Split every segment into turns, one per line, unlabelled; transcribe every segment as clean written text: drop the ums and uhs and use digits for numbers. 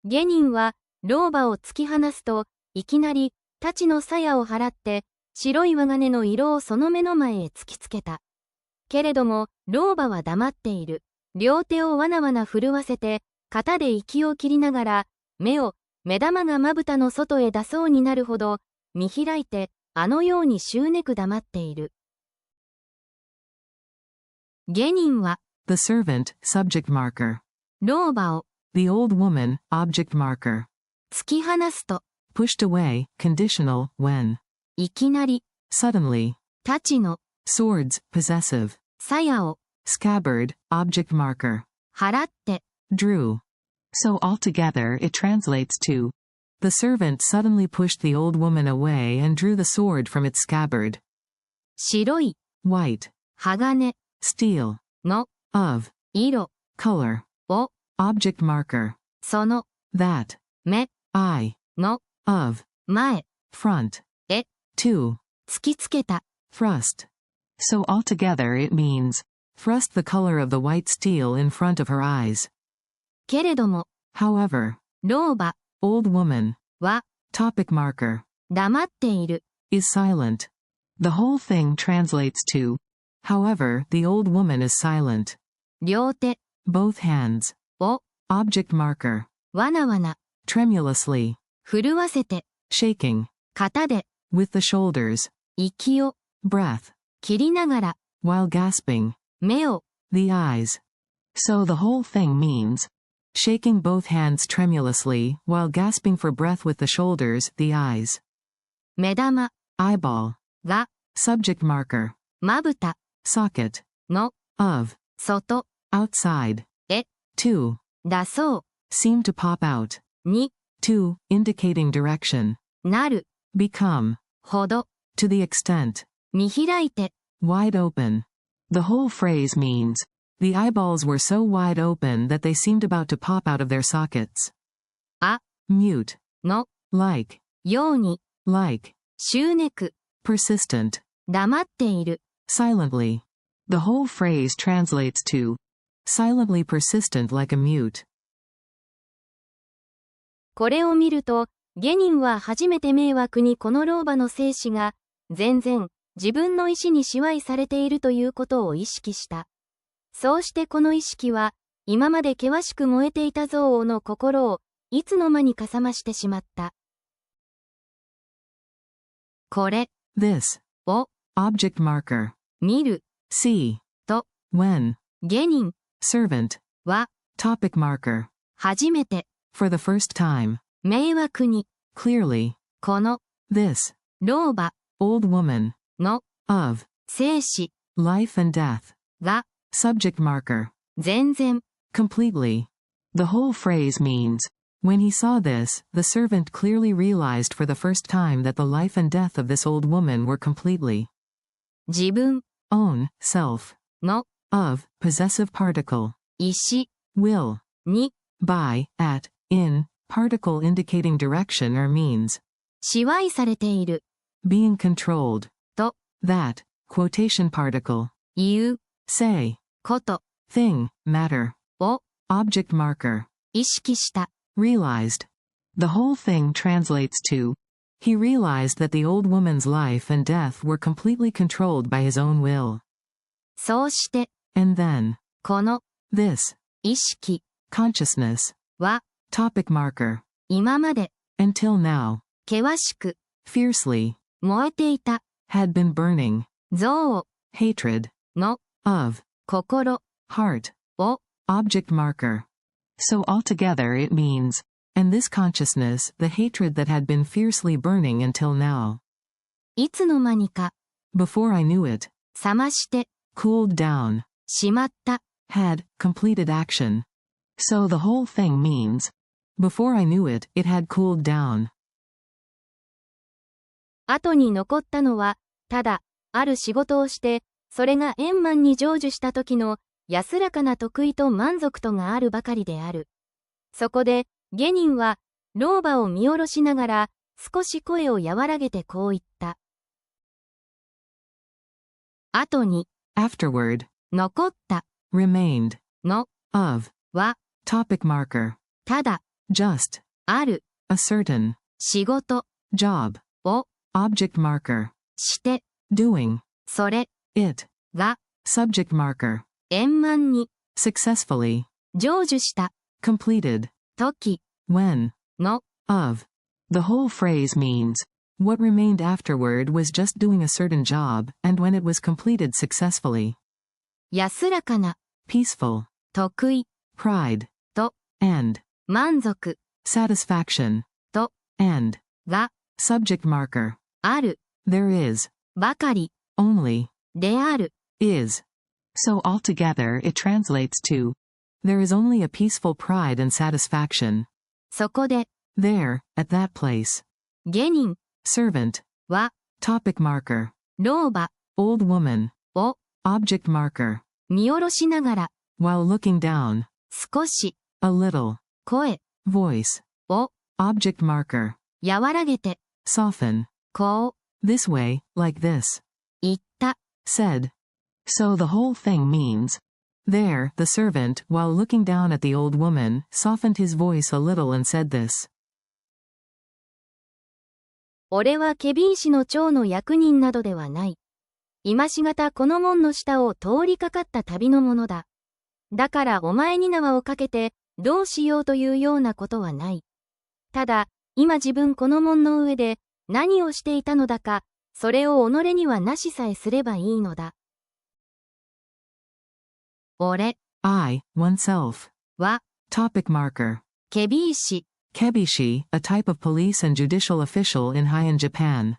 下人は老婆を突き放すと、いきなり太刀の鞘を払って、白い鋼の色をその目の前へ突きつけた。けれども、老婆は黙っている。両手をわなわな震わせて、肩で息を切りながら、目玉がまぶたの外へ出そうになるほど、見開いて、あのようにしゅうねく黙っている。下人は、
The servant, subject marker.
老婆を、
The old woman, object marker.
突き放すと、
Pushed away, conditional, when.
いきなり、
Suddenly.
太刀の、
Swords, possessive.
鞘を、
Scabbard, object marker.
払って、
Drew. So altogether it translates to. The servant suddenly pushed the old woman away and drew the sword from its scabbard.
白い、
White.
鋼、
Steel.
の、
Of.
色、
Color.
を、
Object marker.
その、
That.
目、
Eye.
の、
Of.
前、
Front.
へ、
To.
突きつけた。
Thrust. So altogether it means, thrust the color of the white steel in front of her eyes.
けれども、
However.
老婆
Old woman.
は、
Topic marker.
黙っている。
Is silent. The whole thing translates to. However, the old woman is silent.
両手
Both hands.
を、
Object marker.
わなわな、
Tremulously.
震わせて、
Shaking.
肩で、
With the shoulders.
息を、
Breath.
切りながら、
While gasping.
目を、
The eyes. So the whole thing means. Shaking both hands tremulously, while gasping for breath with the shoulders, the eyes.
目玉
Eyeball.
が、
Subject marker.
まぶた
Socket.
の、
Of.
外
Outside.
へ、
To.
出そ
Seem to pop out.
う、に、
To, indicating direction.
なる、
Become.
ほど、
To the extent.
見開いて、
Wide open. The whole phrase means, the eyeballs were so wide open that they seemed about to pop out of their sockets.
あ、
Mute.
の、
Like.
ように、
Like.
しゅうねく、
Persistent.
黙っている。
Silently. The whole phrase translates to. Silently persistent like a mute.
これを見ると、下人は初めて迷惑にこの老婆の生死が、全然、自分の意志に支配されているということを意識した。そうしてこの意識は、今まで険しく燃えていた憎悪の心を、いつの間にかさましてしまった。これ、
This.
を、
Object marker.
見る、
See.
と、
When.
下人
Servant.
は、
Topic marker.
初めて、
For the first time.
迷惑に、
Clearly.
この、
This.
老婆
Old woman.
の、
Of.
生死
Life and death.
が、
Subject marker.
全然、
Completely. The whole phrase means, when he saw this, the servant clearly realized for the first time that the life and death of this old woman were completely.
自分
Own, self.
の、
Of, possessive particle.
意志
Will.
に、
By, at, in, particle indicating direction or means.
支配されている、
Being controlled.
と、
That, quotation particle.
言う、
Say.
こと、
Thing, matter.
を、
Object marker.
意識した。
Realized. The whole thing translates to. He realized that the old woman's life and death were completely controlled by his own will.
そうして、
And then.
この、
This.
意識
Consciousness.
は、
Topic marker.
今まで、
Until now.
険しく、
Fiercely.
燃えていた、
Had been burning.
憎悪
Hatred.
の、
Of.
心
Heart.
を、
Object marker. So altogether it means, and this consciousness, the hatred that had been fiercely burning until now.
いつの間にか、
Before I knew it.
冷まして、
Cooled down.
しまった。
Had, completed action. So the whole thing means, before I knew it, it had cooled down.
後に残ったのは、ただ、ある仕事をして、それが円満に成就した時の安らかな得意と満足とがあるばかりである。そこで、下人は、老婆を見下ろしながら、少し声を和らげてこう言った。後に、
Afterward.
残った、
Remained.
の、
Of.
は、
Topic marker.
ただ、
just,
ある、
a certain,
仕事
job,
を
object marker,
して、
doing,
それ
it,
が
subject marker,
円満に
successfully,
成就した
completed,
時
when,
の
of. The whole phrase means, what remained afterward was just doing a certain job, and when it was completed successfully.
安らかな
Peaceful,
得意
pride,
と
and,
満足
satisfaction,
と
and,
が
subject marker.
ある
There is,
ばかり
only,
である
is. So altogether it translates to, there is only a peaceful pride and satisfaction.
そこで
There, at that place.
下人
Servant,
は
topic marker.
老婆
Old woman,
を
object marker.
見下ろしながら
While looking down,
少し
a little,
声
voice,
を
object marker.
和らげて
Soften,
こう
this way, like this.
言った
Said. So the whole thing means, there, the servant, while looking down at the old woman, softened his voice a little and said this.
俺はケビン氏の長の役人などではない。今しがたこの門の下を通りかかった旅の者だ。だからお前に縄をかけて、どうしようというようなことはない。ただ、今自分この門の上で、何をしていたのだか、それを己にはなしさえすればいいのだ。俺
I, oneself.
は、
Topic marker.
ケビー氏
Kebishi, a type of police and judicial official in Heian Japan.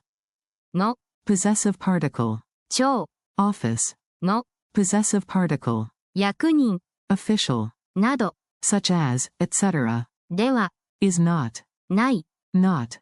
の
Possessive particle.
長
Office.
の
Possessive particle.
役人
Official.
など
Such as, etc.
では
Is not.
ない。
Not.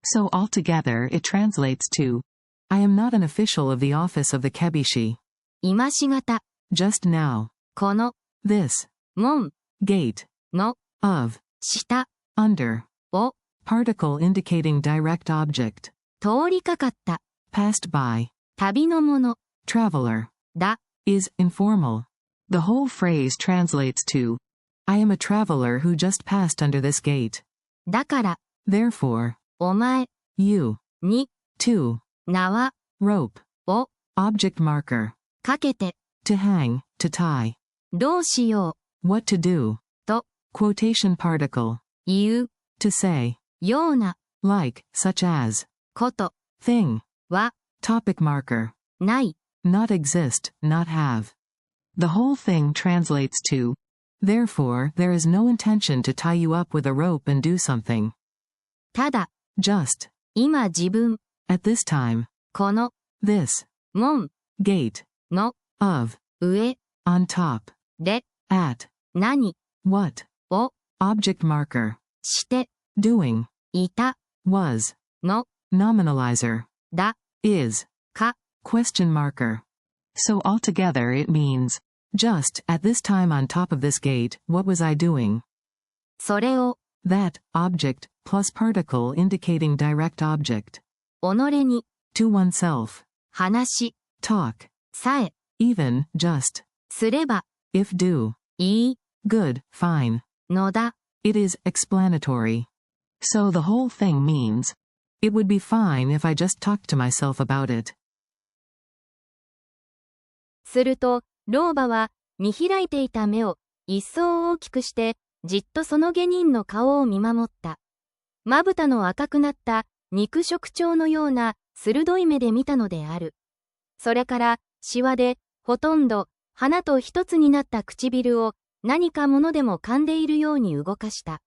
So altogether it translates to, I am not an official of the office of the Kebishi.
今しがた
Just now.
この
This.
門
Gate.
の
Of.
下
Under.
を
Particle indicating direct object.
通りかかった
Passed by.
旅の者
Traveler.
だ
Is informal. The whole phrase translates to, I am a traveler who just passed under this gate.
だから
Therefore,
お前
you,
に
to,
縄
rope,
を
object marker,
かけて
to hang, to tie,
どうしよ
what to do,
と
quotation particle,
言う
to say,
ような
like, such as,
こと
thing,
は
topic marker,
ない
not exist, not have. The whole thing translates to, therefore there is no intention to tie you up with a rope and do something.
ただ
Just,
今自分
at this time,
この
this,
門
gate,
の
of,
上
on top,
で
at,
何
what,
を
object marker,
して
doing,
いた
was,
の
nominalizer,
だ
is,
か
question marker. So altogether it means, just, at this time on top of this gate, what was I doing?
それを
That, object, plus particle indicating direct object.
己に
To oneself.
話
Talk.
さえ
Even, just.
すれば
If do.
いい
Good, fine.
のだ
It is explanatory. So the whole thing means, it would be fine if I just talked to myself about it.
すると老婆は見開いていた目を一層大きくしてじっとその下人の顔を見守った。まぶたの赤くなった肉食鳥のような鋭い目で見たのである。それからシワでほとんど花と一つになった唇を何かものでも噛んでいるように動かした。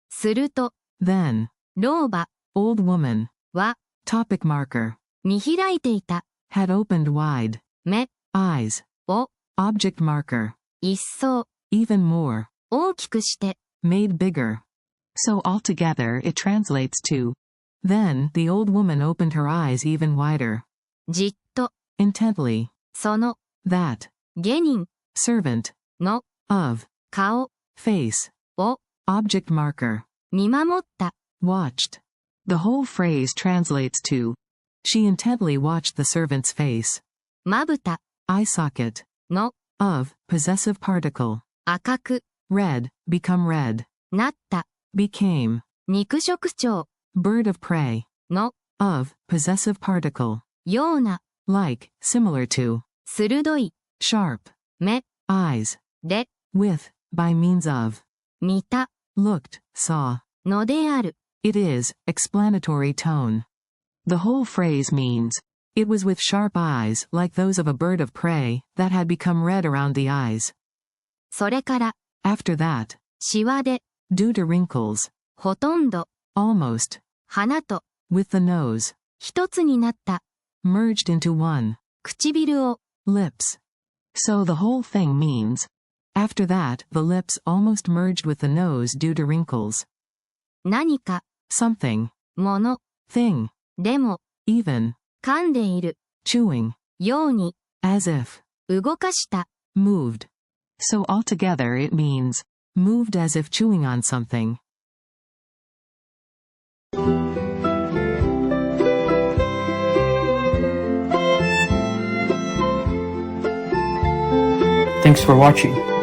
すると
Then,
老婆
old woman,
は
topic marker,
見開いていた
had opened wide,
目
eyes,
を
object marker,
一層
even more,
大きくして
made bigger. So altogether it translates to, then the old woman opened her eyes even wider,
じっと
intently,
その
that,
下人
servant,
の
of,
顔
face,
を
object marker,
見守った。
watched. The whole phrase translates to, she intently watched the servant's face.
まぶた
Eye socket,
の
of, possessive particle,
赤く
red, become red,
なった、
became,
肉食鳥
bird of prey,
の
of, possessive particle,
ような
like, similar to,
鋭い
sharp,
目
eyes,
で
with, by means of,
見た
looked, saw.
のである。
It is, explanatory tone. The whole phrase means, it was with sharp eyes like those of a bird of prey that had become red around the eyes.
それから、
After that,
シワで
due to wrinkles,
ほとんど
almost,
鼻と
with the nose,
一つになった
merged into one,
唇を
lips. So the whole thing means, after that, the lips almost merged with the nose due to wrinkles.
何か
Something,
もの
thing,
でも
even,
噛んでいる
chewing,
ように
as if,
動かした
moved. So altogether it means, moved as if chewing on something.
Thanks for watching.